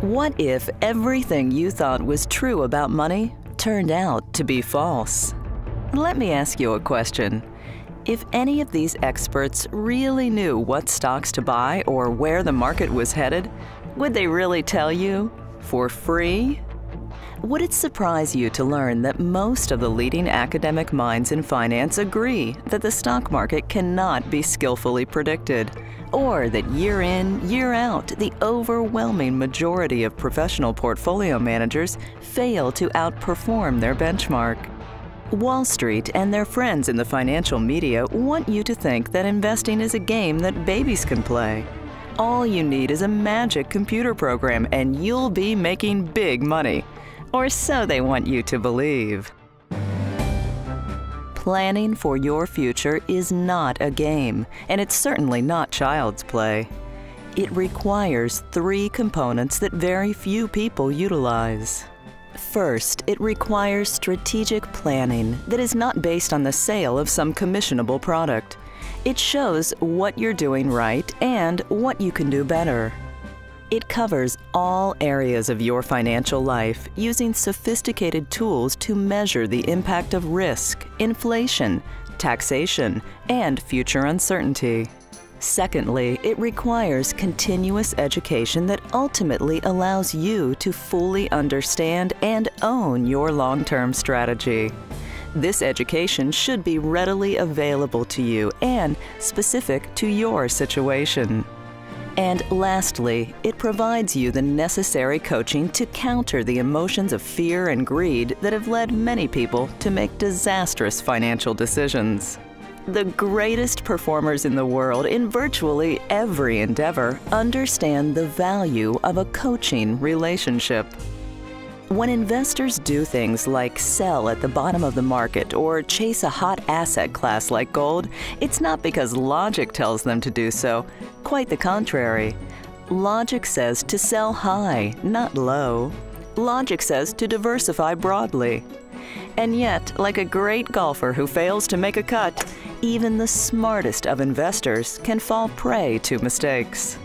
What if everything you thought was true about money turned out to be false? Let me ask you a question. If any of these experts really knew what stocks to buy or where the market was headed, would they really tell you for free? Would it surprise you to learn that most of the leading academic minds in finance agree that the stock market cannot be skillfully predicted, or that year in, year out, the overwhelming majority of professional portfolio managers fail to outperform their benchmark? Wall Street and their friends in the financial media want you to think that investing is a game that babies can play. All you need is a magic computer program and you'll be making big money. Or so they want you to believe. Planning for your future is not a game, and it's certainly not child's play. It requires three components that very few people utilize. First, it requires strategic planning that is not based on the sale of some commissionable product. It shows what you're doing right and what you can do better. It covers all areas of your financial life using sophisticated tools to measure the impact of risk, inflation, taxation, and future uncertainty. Secondly, it requires continuous education that ultimately allows you to fully understand and own your long-term strategy. This education should be readily available to you and specific to your situation. And lastly, it provides you the necessary coaching to counter the emotions of fear and greed that have led many people to make disastrous financial decisions. The greatest performers in the world in virtually every endeavor understand the value of a coaching relationship. When investors do things like sell at the bottom of the market or chase a hot asset class like gold, it's not because logic tells them to do so. Quite the contrary. Logic says to sell high, not low. Logic says to diversify broadly. And yet, like a great golfer who fails to make a cut, even the smartest of investors can fall prey to mistakes.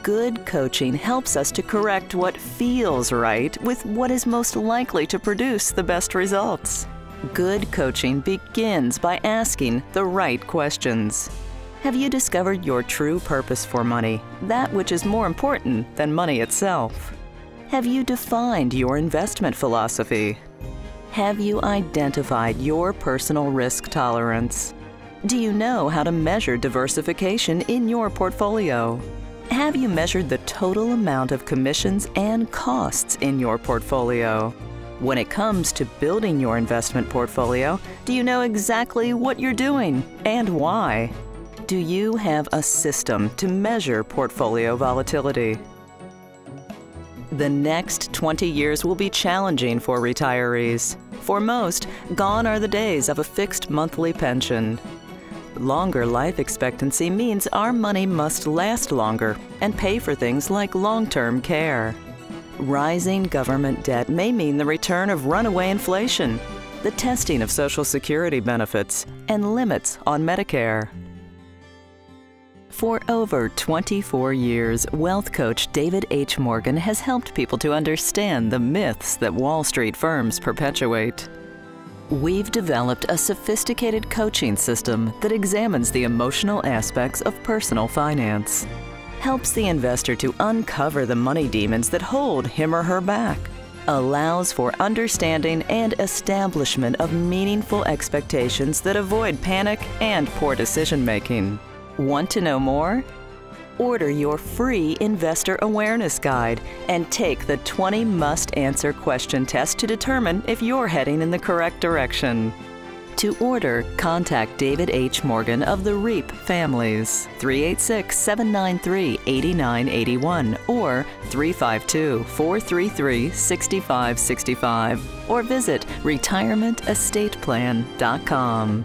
Good coaching helps us to correct what feels right with what is most likely to produce the best results. Good coaching begins by asking the right questions. Have you discovered your true purpose for money, that which is more important than money itself? Have you defined your investment philosophy? Have you identified your personal risk tolerance? Do you know how to measure diversification in your portfolio? Have you measured the total amount of commissions and costs in your portfolio? When it comes to building your investment portfolio, do you know exactly what you're doing and why? Do you have a system to measure portfolio volatility? The next 20 years will be challenging for retirees. For most, gone are the days of a fixed monthly pension. Longer life expectancy means our money must last longer and pay for things like long-term care. Rising government debt may mean the return of runaway inflation, the testing of Social Security benefits, and limits on Medicare. For over 24 years, wealth coach David H. Morgan has helped people to understand the myths that Wall Street firms perpetuate. We've developed a sophisticated coaching system that examines the emotional aspects of personal finance, helps the investor to uncover the money demons that hold him or her back, allows for understanding and establishment of meaningful expectations that avoid panic and poor decision-making. Want to know more? Order your free Investor Awareness Guide and take the 20 must-answer question test to determine if you're heading in the correct direction. To order, contact David H. Morgan of the REAP Families, 386-793-8981 or 352-433-6565, or visit retirementestateplan.com.